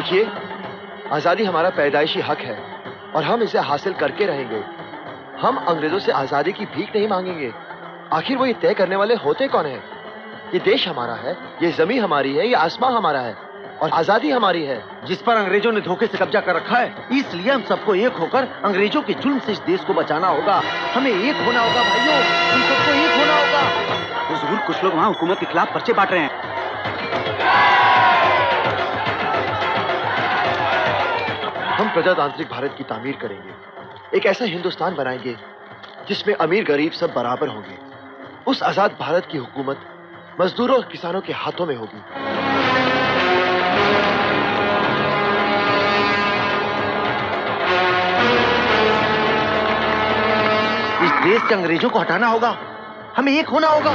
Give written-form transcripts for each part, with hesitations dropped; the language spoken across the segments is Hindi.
देखिए, आजादी हमारा पैदाइशी हक है और हम इसे हासिल करके रहेंगे। हम अंग्रेजों से आजादी की भीख नहीं मांगेंगे। आखिर वो ये तय करने वाले होते कौन हैं? ये देश हमारा है, ये जमीन हमारी है, ये आसमां हमारा है और आजादी हमारी है, जिस पर अंग्रेजों ने धोखे से कब्जा कर रखा है। इसलिए हम सबको एक होकर अंग्रेजों के जुल्म से इस देश को बचाना होगा। हमें एक होना होगा भाइयों, हम सबको एक होना होगा। हुजूर, कुछ लोग वहाँ हुकूमत के खिलाफ पर्चे बांट रहे हैं। हम प्रजातांत्रिक भारत की तामीर करेंगे। एक ऐसा हिंदुस्तान बनाएंगे जिसमें अमीर गरीब सब बराबर होंगे। उस आजाद भारत की हुकूमत मजदूरों और किसानों के हाथों में होगी। इस देश से अंग्रेजों को हटाना होगा, हमें एक होना होगा।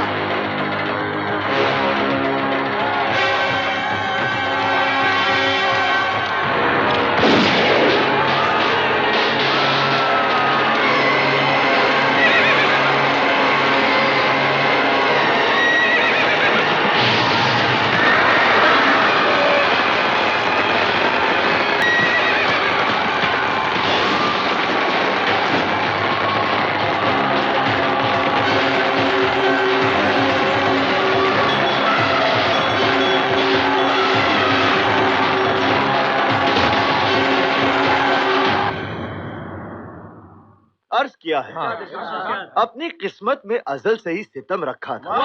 अर्ज किया है, अपनी किस्मत में अजल से ही सितम रखा था।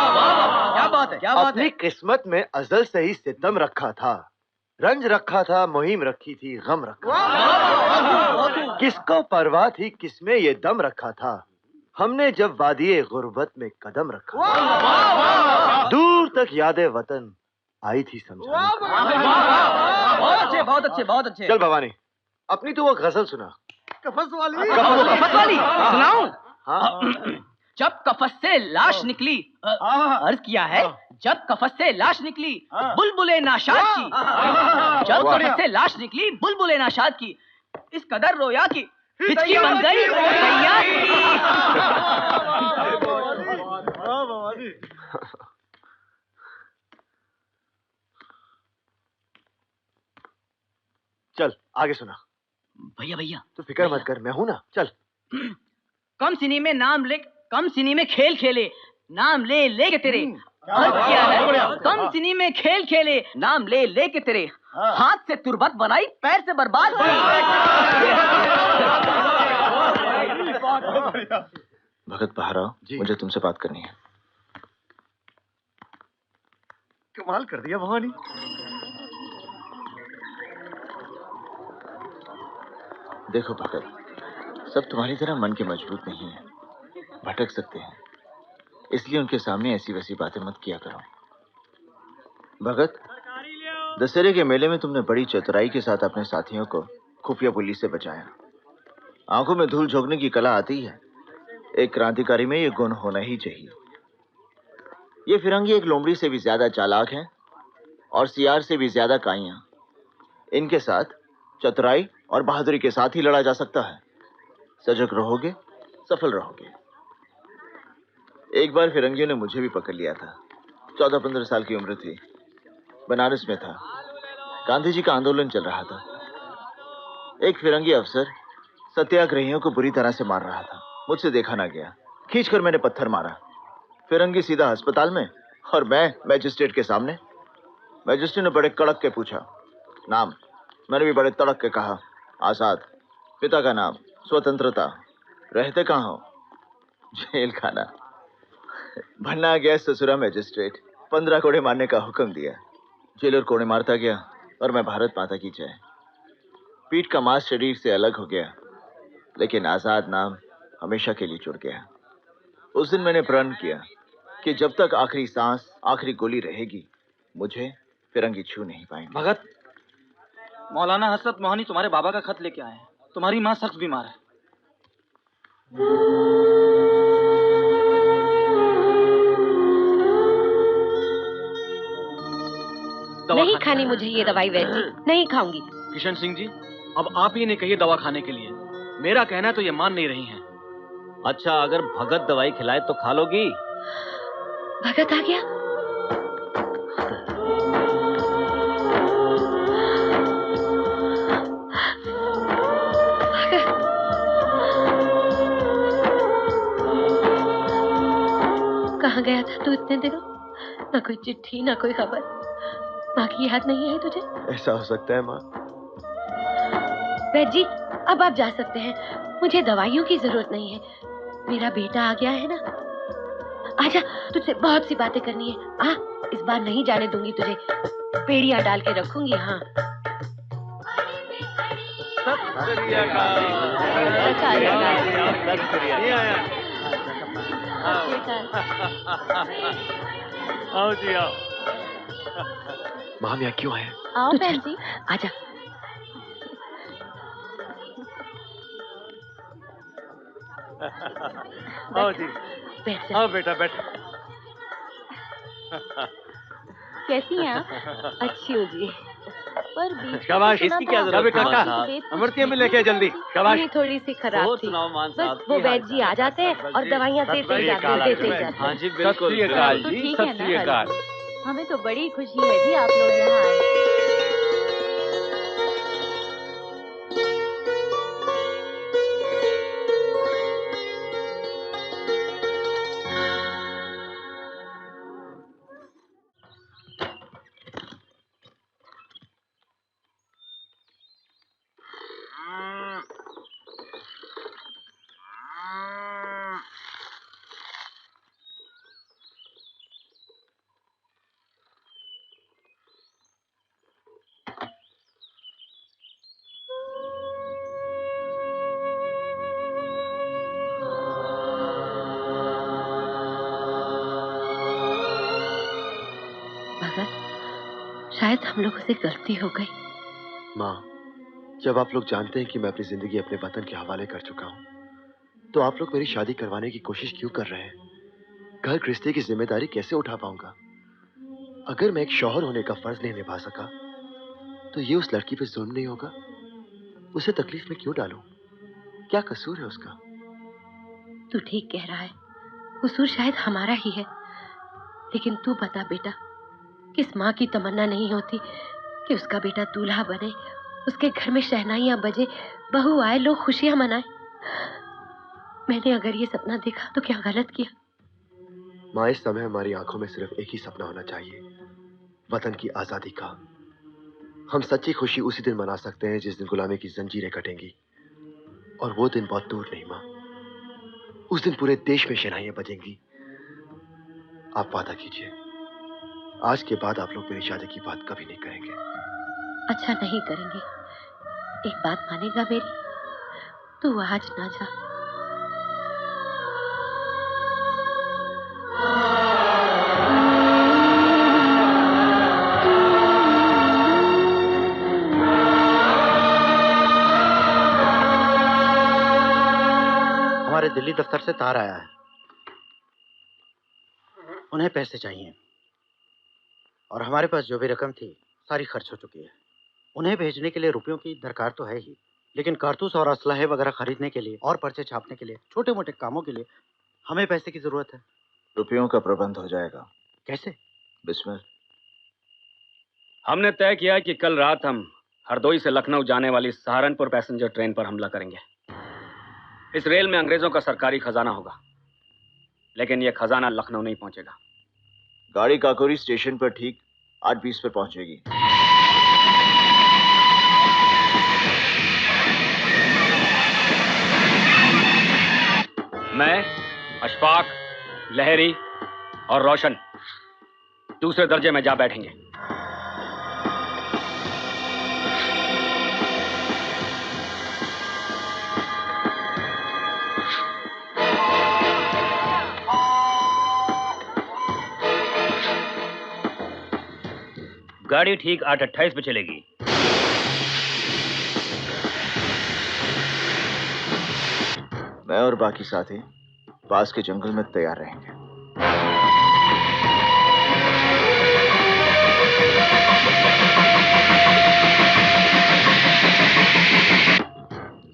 क्या बात है, क्या बात है। अपनी किस्मत में अजल से ही सितम रखा था, रंज रखा था, मुहिम रखी थी, गम रखा था। किसको परवाह थी, किसमें ये दम रखा था, हमने जब वादिये गुर्बत में कदम रखा। दूर तक यादें वतन आई थी समझाने। बहुत अच्छे, बहुत अच्छे, बहुत अच्छे। चल भवानी, अपनी तो वो गजल सुना। कफस वाली सुनाऊं? हाँ। जब कफस से लाश निकली, अर्ज किया है, जब कफस से लाश निकली बुलबुले नाशाद की, जब कफस से लाश निकली बुलबुले नाशाद की, इस कदर रोया की हिचकी बन गई सैयाद की। चल आगे सुना। भैया भैया तू फिक्र मत कर, मैं हूं ना। चल। कम सिनी में नाम ले, कम सिनी में खेल खेले, नाम ले ले के तेरे। क्या है? कम सिनी में खेल खेले, नाम ले ले के तेरे, हाथ से तुरबत बनाई, पैर से बर्बाद की। भगत बहाराव, मुझे तुमसे बात करनी है। कमाल कर दिया भवानी। देखो भगत, सब तुम्हारी तरह मन के मजबूत नहीं है, भटक सकते हैं, इसलिए उनके सामने ऐसी वैसी बातें मत किया करो। भगत, दशहरे के मेले में तुमने बड़ी चतुराई के साथ अपने साथियों को खुफिया पुलिस से बचाया। आंखों में धूल झोंकने की कला आती है, एक क्रांतिकारी में ये गुण होना ही चाहिए। ये फिरंगी एक लोमड़ी से भी ज्यादा चालाक हैं और सियार से भी ज्यादा काइयां। इनके साथ चतुराई और बहादुरी के साथ ही लड़ा जा सकता है। सजग रहोगे, सफल रहोगे। एक बार फिरंगियों ने मुझे भी पकड़ लिया था। 14-15 साल की उम्र थी, बनारस में था, गांधी जी का आंदोलन चल रहा था। एक फिरंगी अफसर सत्याग्रहियों को बुरी तरह से मार रहा था, मुझसे देखा ना गया, खींचकर मैंने पत्थर मारा। फिरंगी सीधा अस्पताल में और मैं मैजिस्ट्रेट के सामने। मैजिस्ट्रेट ने बड़े कड़क के पूछा, नाम? मैंने भी बड़े तड़क के कहा, आजाद। पिता का नाम? स्वतंत्रता। रहते कहाँ हो? जेल खाना। भन्ना आ गया ससुरा मैजिस्ट्रेट, 15 कोड़े मारने का हुक्म दिया। जेलर कोड़े मारता गया और मैं भारत माता की जय। पीठ का मांस शरीर से अलग हो गया, लेकिन आजाद नाम हमेशा के लिए जुड़ गया। उस दिन मैंने प्रण किया कि जब तक आखिरी सांस, आखिरी गोली रहेगी, मुझे फिरंगी छू नहीं पाएंगे। भगत, मौलाना हसरत मोहनी तुम्हारे बाबा का खत लेके आए हैं। तुम्हारी माँ सख्त बीमार है। नहीं खानी मुझे ये दवाई वैसी, नहीं खाऊंगी। किशन सिंह जी, अब आप ही ने कही दवा खाने के लिए। मेरा कहना है तो ये मान नहीं रही हैं। अच्छा, अगर भगत दवाई खिलाए तो खा लोगी? भगत आ गया। कहाँ गया था तू इतने दिनों? ना कोई चिट्ठी, ना कोई खबर। माँ की याद नहीं आई तुझे? ऐसा हो सकता है माँ। वैद्य जी, अब आप जा सकते हैं। मुझे दवाइयों की जरूरत नहीं है। मेरा बेटा आ गया है ना। आजा, तुझसे बहुत सी बातें करनी है। आ, इस बार नहीं जाने दूंगी तुझे। पेड़ियां डाल के रखूंगी। हाँ, आओ जी आओ। माँ यहाँ क्यों आए? आओ बहन जी, आजा। आओ जी, बैठ जा। आओ बेटा बैठ। कैसी हैं आप? अच्छी हो जी। पर शाबाश, इसकी क्या जरूरत है काका? अमृतिया में लेके जल्दी। शाबाश। थोड़ी सी खराब थी। सुनाओ मान साहब। बस वो वैद्य जी आ जाते हैं और दवाइयाँ देते ही जाते हैं। हाँ जी बिल्कुल। सत श्री अकाल जी, सत श्री अकाल। हमें तो बड़ी खुशी है जी आप लोग यहाँ आए। शायद हम लोगों से गलती हो गई। माँ, जब आप लोग जानते हैं कि मैं अपनी जिंदगी अपने वतन के हवाले कर चुका हूँ, तो आप लोग मेरी शादी करवाने की कोशिश क्यों कर रहे हैं? घर गृहस्थी की जिम्मेदारी कैसे उठा पाऊंगा? अगर मैं एक शौहर होने का फर्ज नहीं निभा सका, तो ये उस लड़की पे जुल्म नहीं होगा? उसे तकलीफ में क्यों डालूं? क्या कसूर है उसका? तू ठीक कह रहा है, कसूर शायद हमारा ही है। लेकिन तू बता बेटा, किस माँ की तमन्ना नहीं होती कि उसका बेटा दूल्हा बने, उसके घर में शहनाइयां बजे, बहू आए, लोग खुशियां मनाए। मैंने अगर ये सपना देखा तो क्या गलत किया? माँ, इस समय हमारी आंखों में सिर्फ एक ही सपना होना चाहिए, वतन की आजादी का। हम सच्ची खुशी उसी दिन मना सकते हैं जिस दिन गुलामी की जंजीरें कटेंगी, और वो दिन बहुत दूर नहीं माँ। उस दिन पूरे देश में शहनाइयां बजेंगी। आप वादा कीजिए, आज के बाद आप लोग मेरी शादी की बात कभी नहीं करेंगे। अच्छा, नहीं करेंगे। एक बात मानेगा मेरी? तू आज ना जा। हमारे दिल्ली दफ्तर से तार आया है। उन्हें पैसे चाहिए और हमारे पास जो भी रकम थी सारी खर्च हो चुकी है। उन्हें भेजने के लिए रुपयों की दरकार तो है ही, लेकिन कारतूस और असलहे वगैरह खरीदने के लिए और पर्चे छापने के लिए, छोटे मोटे कामों के लिए हमें पैसे की जरूरत है। रुपयों का प्रबंध हो जाएगा। कैसे? बिस्मिल। हमने तय किया कि कल रात हम हरदोई से लखनऊ जाने वाली सहारनपुर पैसेंजर ट्रेन पर हमला करेंगे। इस रेल में अंग्रेजों का सरकारी खजाना होगा, लेकिन यह खजाना लखनऊ नहीं पहुंचेगा। गाड़ी काकोरी स्टेशन पर ठीक 8:20 पर पहुंचेगी। मैं, अशफाक, लहरी और रोशन दूसरे दर्जे में जा बैठेंगे। गाड़ी ठीक 8:28 पे चलेगी। मैं और बाकी साथी पास के जंगल में तैयार रहेंगे।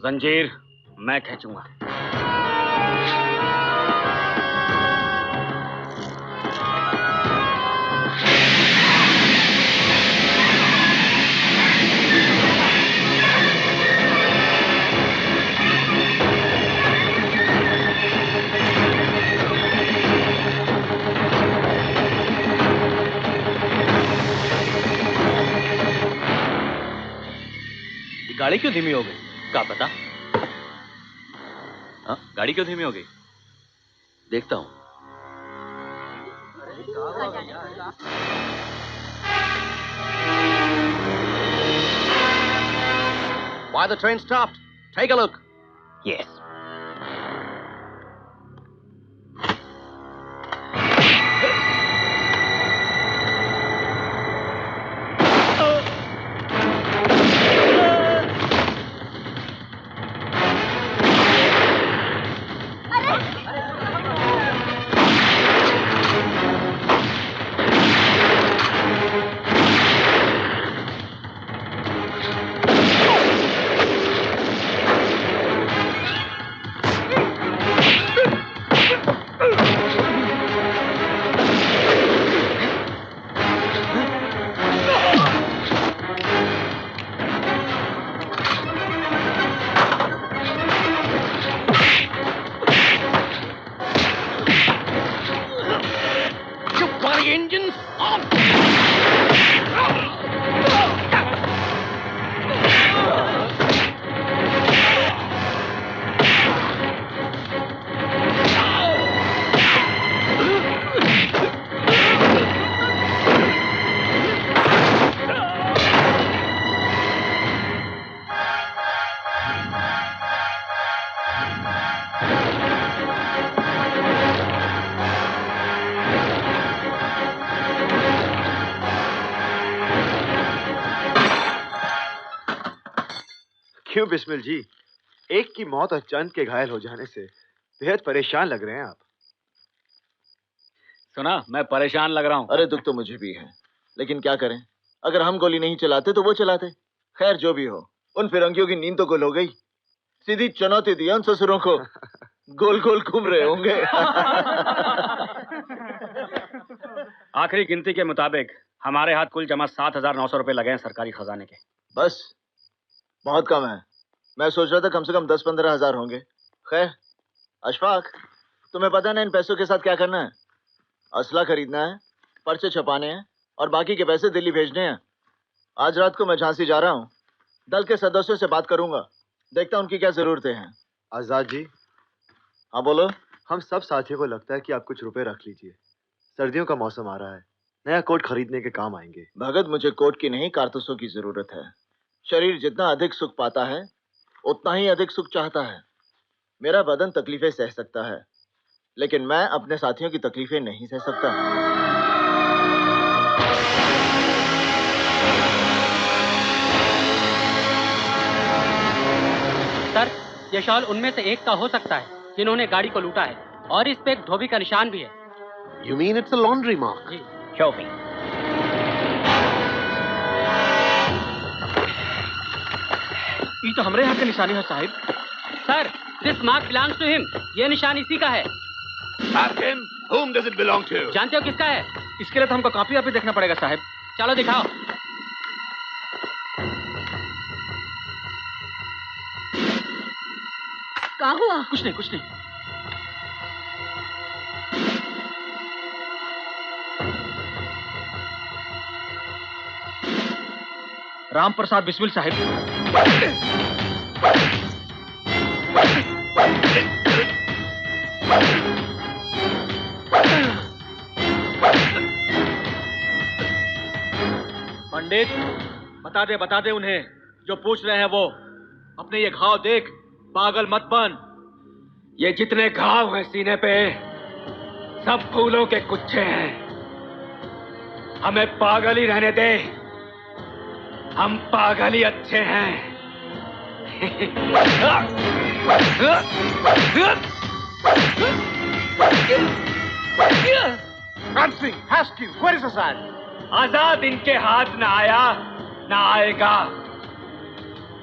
जंजीर मैं खींचूंगा। गाड़ी क्यों धीमी हो गई? क्या पता। हाँ, गाड़ी क्यों धीमी हो गई? देखता हूँ। Why the train stopped? Take a look. Yes. क्यों बिस्मिल जी, एक की मौत और चंद के घायल हो जाने से बेहद परेशान लग रहे हैं आप। सुना, मैं परेशान लग रहा हूँ। अरे दुख तो मुझे भी है, लेकिन क्या करें, अगर हम गोली नहीं चलाते तो वो चलाते। खैर जो भी हो, उन फिरंगियों की नींद तो गुल हो गई। सीधी चुनौती दी उन ससुरों को, गोल गोल घूम रहे होंगे। आखिरी गिनती के मुताबिक हमारे हाथ कुल जमा 7,900 रुपए लगे हैं सरकारी खजाने के। बस बहुत कम है। मैं सोच रहा था कम से कम 10-15 हजार होंगे। खैर अशफाक, तुम्हें पता है ना इन पैसों के साथ क्या करना है? असला खरीदना है, पर्चे छपाने हैं और बाकी के पैसे दिल्ली भेजने हैं। आज रात को मैं झांसी जा रहा हूँ, दल के सदस्यों से बात करूंगा, देखता हूँ उनकी क्या जरूरतें हैं। आजाद जी। हाँ बोलो। हम सब साथियों को लगता है कि आप कुछ रुपए रख लीजिए, सर्दियों का मौसम आ रहा है, नया कोट खरीदने के काम आएंगे। भगत, मुझे कोट की नहीं कारतूसों की जरूरत है। शरीर जितना अधिक सुख पाता है उतना ही अधिक सुख चाहता है। मेरा बदन तकलीफें सह सकता है, लेकिन मैं अपने साथियों की तकलीफें नहीं सह सकता। सर, ये शॉल उनमें से एक का हो सकता है जिन्होंने गाड़ी को लूटा है, और इस पे एक धोबी का निशान भी है। You mean it's a laundry mark? जी। शॉपिंग। ये तो हमारे यहाँ का निशानी है साहिब। Sir, this mark belongs to him. ये निशान इसी का है। Ask him, whom does it belong to? जानते हो किसका है? इसके लिए तो हमको काफी आप देखना पड़ेगा साहिब। चलो दिखाओ। क्या हुआ? कुछ नहीं, कुछ नहीं। राम प्रसाद बिस्मिल साहिब। पंडित, बता दे उन्हें, जो पूछ रहे हैं वो। अपने ये घाव देख, पागल मत बन। ये जितने घाव हैं सीने पे, सब फूलों के गुच्छे हैं। हमें पागल ही रहने दे, हम पागल ही अच्छे हैं। Ramsey, Haskew, where is Azad? आजाद इनके हाथ न आया न आएगा।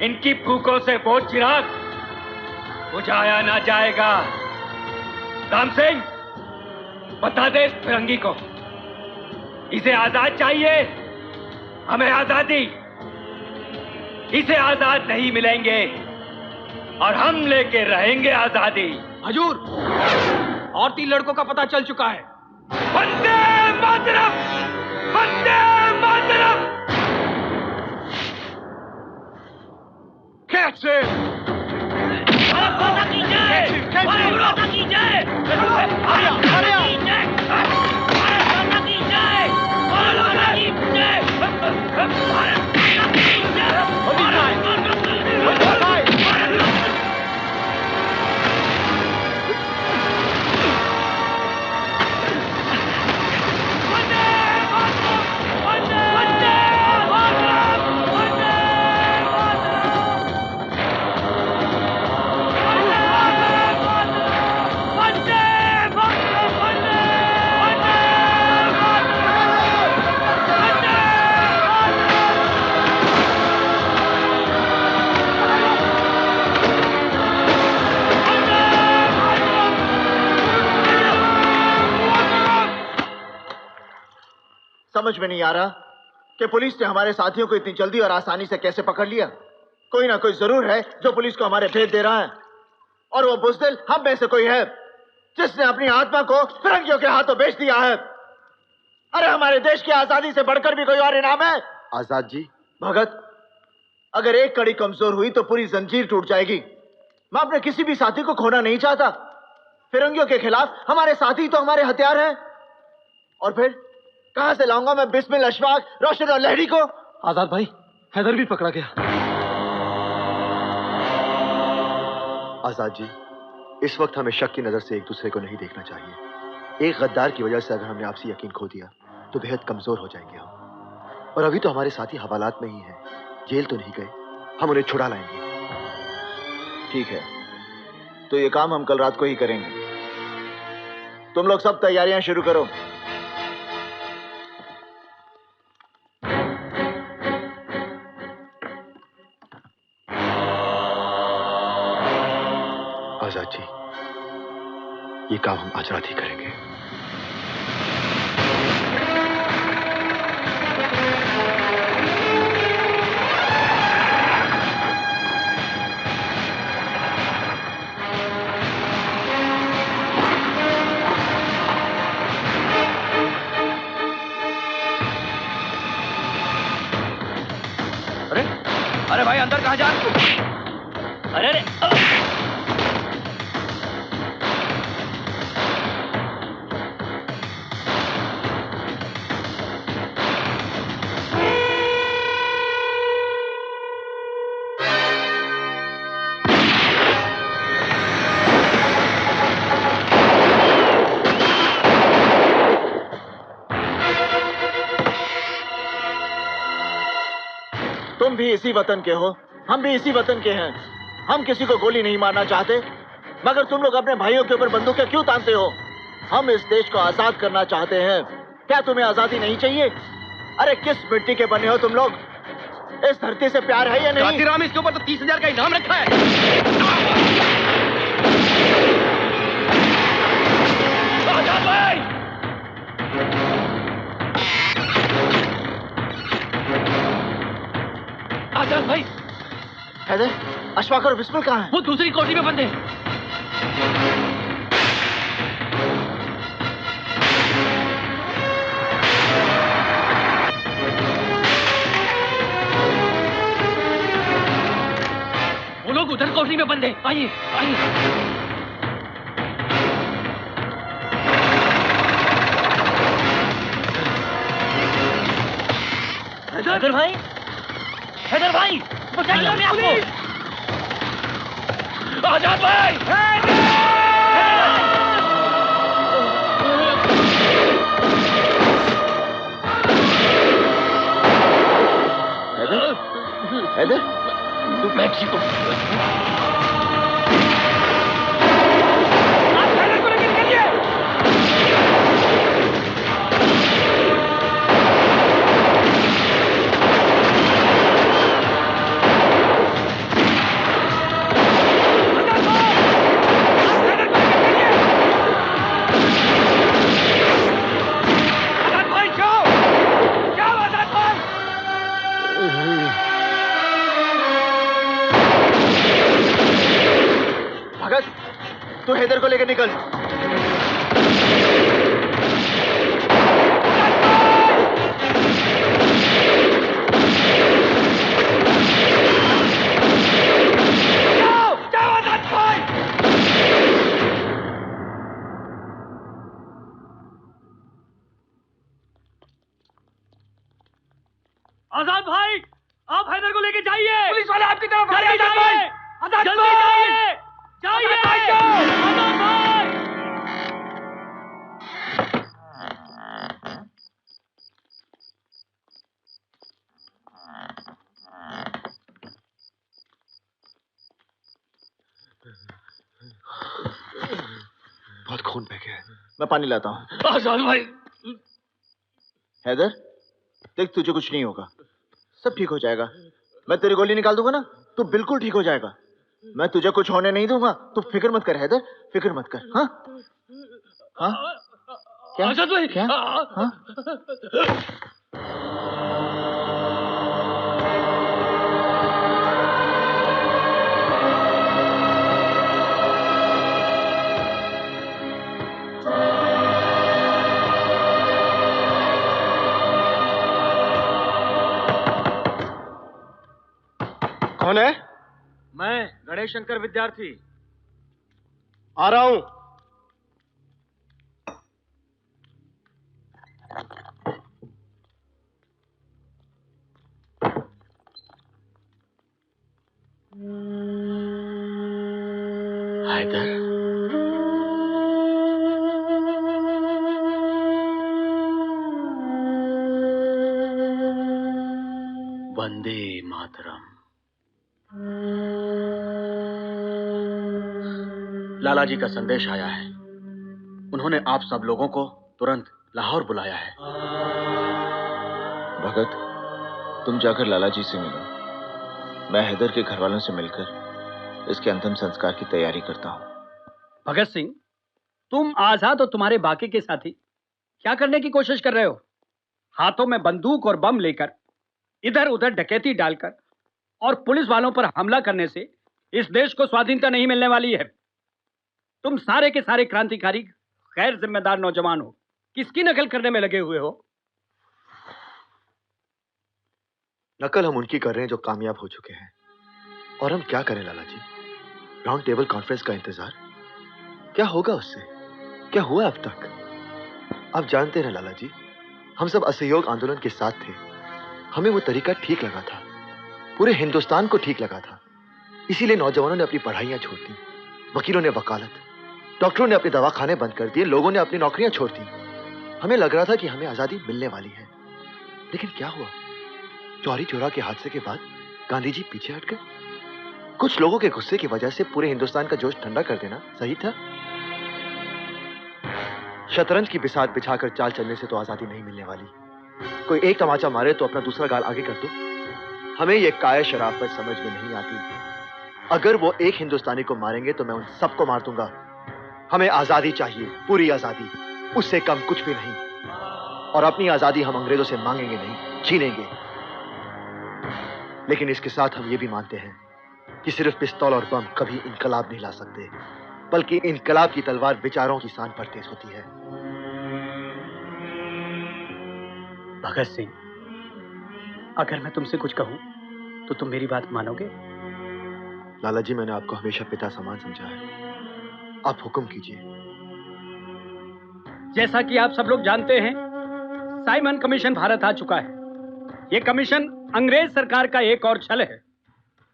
इनकी फूकों से वो चिराग बुझाया ना जाएगा। राम सिंह, बता दे इस फिरंगी को, इसे आजाद चाहिए, हमें आजादी। इसे आजाद नहीं मिलेंगे और हम लेके रहेंगे आजादी। हजूर, और 3 लड़कों का पता चल चुका है। वंदे मातरम, वंदे मातरम। That's it! भारत माता की जय! भारत माता की जय! भारत माता की जय! भारत माता की जय! भारत माता की जय! भारत माता की जय! भारत माता की जय! समझ में नहीं आ रहा कि पुलिस ने हमारे साथियों को इतनी जल्दी और आसानी से कैसे पकड़ लिया। कोई ना कोई जरूर है जो पुलिस को हमारे भेद दे रहा है, और वो बुज़दिल हम में से कोई है जिसने अपनी आत्मा को फिरंगियों के हाथों बेच दिया है। अरे हमारे देश की आजादी से बढ़कर भी कोई और इनाम है? आजाद जी। भगत, अगर एक कड़ी कमजोर हुई तो पूरी जंजीर टूट जाएगी। मैं अपने किसी भी साथी को खोना नहीं चाहता। फिरंगियों के खिलाफ हमारे साथी तो हमारे हथियार हैं। और फिर कहां से लाऊंगा मैं बिस्मिल, अशफाक, रोशन और लहरी को? आजाद भाई, हैदर भी पकड़ा गया। आजाद जी, इस वक्त हमें शक की नजर से एक दूसरे को नहीं देखना चाहिए। एक गद्दार की वजह से अगर हमने आपसी यकीन खो दिया तो बेहद कमजोर हो जाएंगे हम। और अभी तो हमारे साथी हवालात में ही हैं, जेल तो नहीं गए, हम उन्हें छुड़ा लाएंगे। ठीक है, तो ये काम हम कल रात को ही करेंगे। तुम लोग सब तैयारियां शुरू करो। आजाद जी, ये काम हम आज रात ही करेंगे। अरे भाई, अंदर कहाँ जा? अरे अरे तुम भी इसी वतन के हो, हम भी इसी वतन के हैं। हम किसी को गोली नहीं मारना चाहते, मगर तुम लोग अपने भाइयों के ऊपर बंदूकें क्यों तानते हो? हम इस देश को आजाद करना चाहते हैं। क्या तुम्हें आजादी नहीं चाहिए? अरे किस मिट्टी के बने हो तुम लोग? इस धरती से प्यार है या नहीं? कांतीराम, इसके ऊपर तो 30,000 का इनाम रखा है। आजाद भाई! आजाद भाई! हैदर, अशफाक और बिस्मिल कहाँ हैं? वो दूसरी कोठी में बंद है। वो लोग उधर कोठी में बंद है। आइए आइए। हैदर भाई, हैदर भाई, बचाइए हमें आपको। आजाद भाई! हैदर, हैदर, तू मैक्सिको। तू हैदर को लेकर निकल। आजाद भाई, आप हैदर को लेके जाइए। पुलिस वाले आपकी तरफ आ रहे हैं। आजाद भाई, जल्दी जाइए, आजाद भाई। बहुत खून बह गया है। मैं पानी लाता हूँ। आजाद भाई। हैदर, देख तुझे कुछ नहीं होगा, सब ठीक हो जाएगा। मैं तेरी गोली निकाल दूंगा ना, तू बिल्कुल ठीक हो जाएगा। मैं तुझे कुछ होने नहीं दूंगा, तू फिक्र मत कर हैदर, फिक्र मत कर। हाँ हाँ क्या आजाद भाई, क्या हाँ? कौन है? मैं गणेश शंकर विद्यार्थी। आ रहा हूं। हैदर, वंदे मातरम। लाला जी का संदेश आया है। उन्होंने आप सब लोगों को तुरंत लाहौर बुलाया है। भगत, तुम जाकर लाला जी से मिलो। मैं हैदर के घर वालों से मिलकर इसके अंतिम संस्कार की तैयारी करता हूँ। भगत सिंह, तुम आजाद और तुम्हारे बाकी के साथी क्या करने की कोशिश कर रहे हो? हाथों में बंदूक और बम लेकर इधर उधर डकैती डालकर और पुलिस वालों पर हमला करने से इस देश को स्वाधीनता नहीं मिलने वाली है। तुम सारे के सारे क्रांतिकारी गैर जिम्मेदार नौजवान हो। किसकी नकल करने में लगे हुए हो? नकल हम उनकी कर रहे हैं जो कामयाब हो चुके हैं। और हम क्या करें लाला जी? राउंड टेबल कॉन्फ्रेंस का इंतजार? क्या होगा उससे? क्या हुआ अब तक? आप जानते हैं लाला जी, हम सब असहयोग आंदोलन के साथ थे। हमें वो तरीका ठीक लगा था, पूरे हिंदुस्तान को ठीक लगा था। इसीलिए नौजवानों ने अपनी पढ़ाइयां छोड़ दी, वकीलों ने वकालत, डॉक्टरों ने अपने दवाखाने बंद कर दिए, लोगों ने अपनी नौकरियां छोड़ दी। हमें लग रहा था कि हमें आजादी मिलने वाली है, लेकिन क्या हुआ? चौरी चौरा के हादसे के बाद गांधी जी पीछे हट गए। कुछ लोगों के गुस्से की वजह से पूरे हिंदुस्तान का जोश ठंडा कर देना सही था? शतरंज की बिसात बिछाकर चाल चलने से तो आजादी नहीं मिलने वाली। कोई एक तमाचा मारे तो अपना दूसरा गाल आगे कर दो। हमें यह काया शराफत समझ में नहीं आती। अगर वो एक हिंदुस्तानी को मारेंगे तो मैं उन सबको मार दूंगा। हमें आजादी चाहिए, पूरी आजादी, उससे कम कुछ भी नहीं। और अपनी आजादी हम अंग्रेजों से मांगेंगे नहीं, छीनेंगे। लेकिन इसके साथ हम ये भी मानते हैं कि सिर्फ पिस्तौल और बम कभी इनकलाब नहीं ला सकते, बल्कि इनकलाब की तलवार विचारों की शान पर तेज होती है। भगत सिंह, अगर मैं तुमसे कुछ कहूं तो तुम मेरी बात मानोगे? लाला जी, मैंने आपको हमेशा पिता समान समझा है। आप हुक्म कीजिए। जैसा कि आप सब लोग जानते हैं, साइमन कमीशन भारत आ चुका है। यह कमीशन अंग्रेज सरकार का एक और छल है,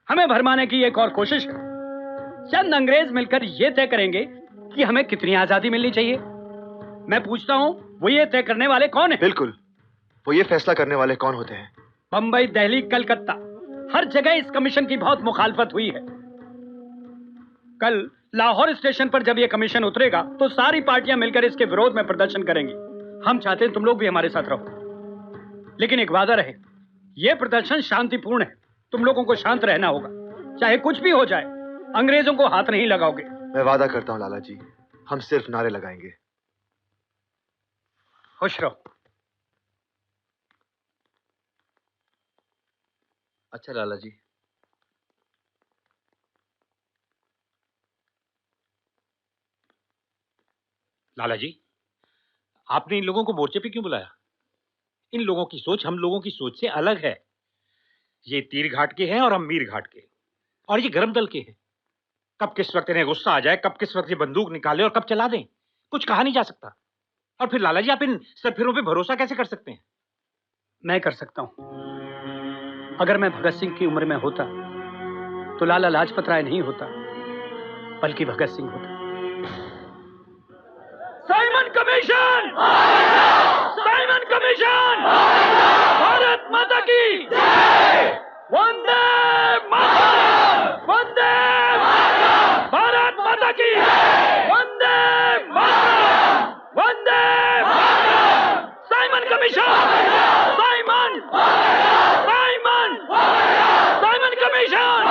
हमें भरमाने की एक और कोशिश है। चंद अंग्रेज मिलकर यह तय करेंगे कि हमें कितनी आजादी मिलनी चाहिए। मैं पूछता हूं, वो ये तय करने वाले कौन है? बिल्कुल, वो ये फैसला करने वाले कौन होते हैं? बंबई, दिल्ली, कलकत्ता, हर जगह इस कमीशन की बहुत मुखालफत हुई है। कल लाहौर स्टेशन पर जब यह कमीशन उतरेगा तो सारी पार्टियां मिलकर इसके विरोध में प्रदर्शन करेंगी। हम चाहते हैं तुम लोग भी हमारे साथ रहो, लेकिन एक वादा रहे, यह प्रदर्शन शांतिपूर्ण है। तुम लोगों को शांत रहना होगा, चाहे कुछ भी हो जाए। अंग्रेजों को हाथ नहीं लगाओगे। मैं वादा करता हूं लाला जी, हम सिर्फ नारे लगाएंगे। खुश रहो। अच्छा लाला जी, लाला जी, आपने इन लोगों को मोर्चे पे क्यों बुलाया? इन लोगों की सोच हम लोगों की सोच से अलग है। ये तीर घाट के हैं और हम मीर घाट के, और ये गरम दल के हैं। कब किस वक्त इन्हें गुस्सा आ जाए, कब किस वक्त ये बंदूक निकाले और कब चला दें, कुछ कहा नहीं जा सकता। और फिर लाला जी, आप इन सरफिरों पे भरोसा कैसे कर सकते हैं? मैं कर सकता हूं। अगर मैं भगत सिंह की उम्र में होता तो लाला लाजपत राय नहीं होता, बल्कि भगत सिंह होता। Simon commission! Simon commission! Bharat माता की जय! वंदे मातरम! वंदे मातरम! भारत माता की जय! Vande Mataram! Vande Mataram! Simon commission! Simon! Simon! Simon commission!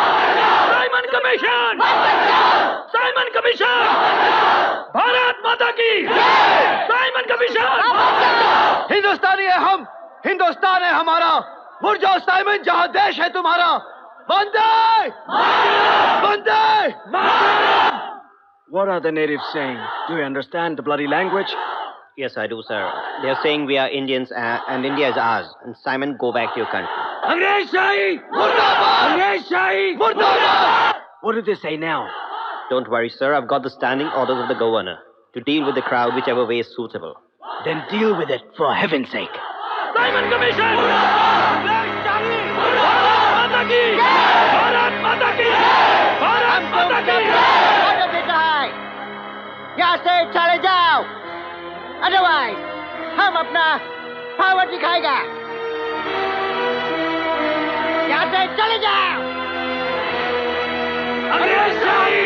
Simon commission! Simon commission! Bharat माता की साइमन कमीशन! हिंदुस्तानी है हम, हिंदुस्तान है हमारा। मुड़ जाओ साइमन, जहां देश है तुम्हारा। वंदे वंदे! What are the natives saying? Do you understand the bloody language? Yes, I do, sir. They are saying we are Indians and India is ours. And Simon, go back to your country. अंग्रेज शाही मुर्दाबाद! अंग्रेज शाही मुर्दाबाद! What do they say now? Don't worry, sir. I've got the standing orders of the governor to deal with the crowd whichever way is suitable. Then deal with it, for heaven's sake. Simon commission! अंग्रेज शाही! भारत माता की! भारत माता की! भारत माता की! बेटा है, यहाँ से चले जाओ, अदरवाइज हम अपना पावर दिखाएगा। यहाँ से चले जाओ। अंग्रेज शाही